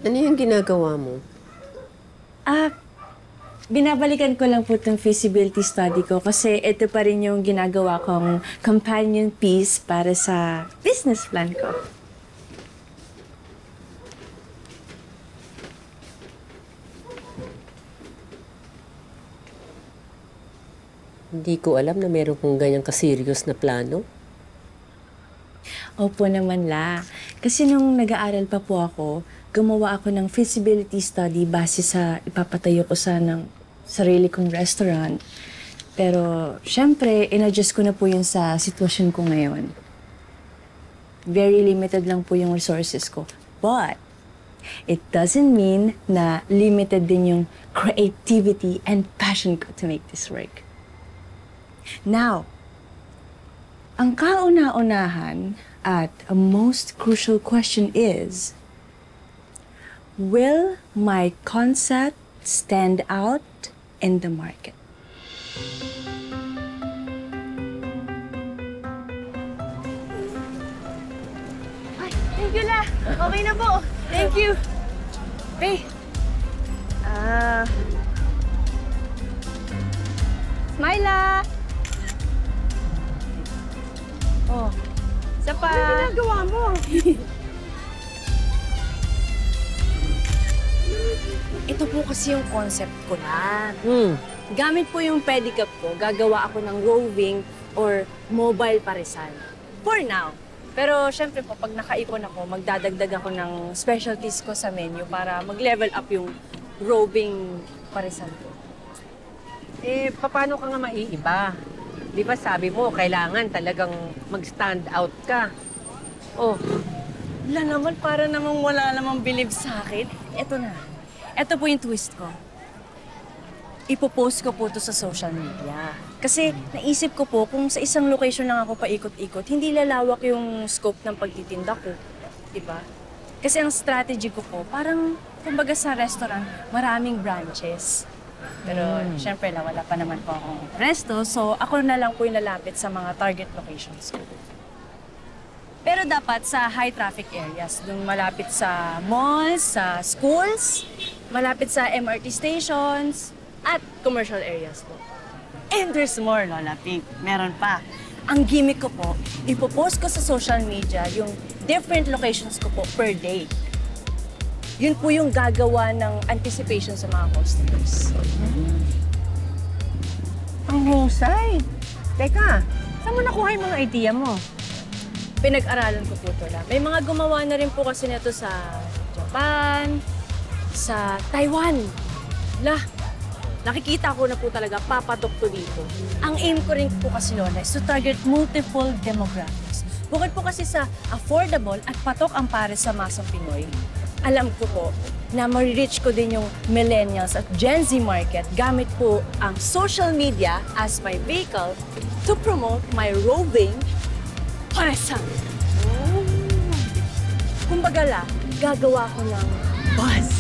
Ano yung ginagawa mo? Binabalikan ko lang po itong feasibility study ko kasi ito pa rin yung ginagawa kong companion piece para sa business plan ko. Hindi ko alam na meron kong ganyang ka-serious na plano. Opo naman la. Kasi nung nag-aaral pa po ako, gumawa ako ng feasibility study base sa ipapatayo ko ng sarili kong restaurant. Pero, syempre, in-adjust ko na po yun sa sitwasyon ko ngayon. Very limited lang po yung resources ko. But, it doesn't mean na limited din yung creativity and passion ko to make this work. Now, ang kauna-unahan at a most crucial question is, will my concept stand out in the market? Ay, thank you la. Okay na po. Thank you. Hey. Smila! Oh, isa pa. Ano ginagawa mo? Ito po kasi yung concept ko na. Gamit po yung pedicab ko, gagawa ako ng roving or mobile parisan. For now. Pero syempre po, pag nakaipon ako, magdadagdag ako ng specialties ko sa menu para mag-level up yung roving parisan ko. Eh, paano ka nga maiiba? Di ba sabi mo, kailangan talagang mag-stand out ka. Oh. Wala naman, para namang wala namang believe sa akin. Ito na. Ito po yung twist ko. Ipopost ko po ito sa social media. Kasi naisip ko po, kung sa isang location lang ako paikot-ikot, hindi lalawak yung scope ng pagtitinda ko. Diba? Kasi ang strategy ko po, parang, kumbaga sa restaurant, maraming branches. Pero, syempre, wala pa naman po akong resto, so ako na lang po yung lalapit sa mga target locations ko. Pero dapat sa high traffic areas, dun malapit sa malls, sa schools, malapit sa MRT stations, at commercial areas po. And there's more, Lola Pink. Meron pa. Ang gimmick ko po, ipopost ko sa social media yung different locations ko po per day. Yun po yung gagawa ng anticipation sa mga customers. Ang husay. Teka, saan mo nakuha yung mga idea mo? Pinag-aralan ko po ito lang. May mga gumawa na rin po kasi nito sa Japan, sa Taiwan. Nakikita ko na po talaga papatok to dito. Ang aim ko rin po kasi, Lola, is to target multiple demographics. Bukod po kasi sa affordable at patok ang pares sa masang Pinoy, alam ko po na ma-reach ko din yung millennials at Gen Z market gamit po ang social media as my vehicle to promote my roving paresan. Kumbaga la, gagawa ko ng buzz.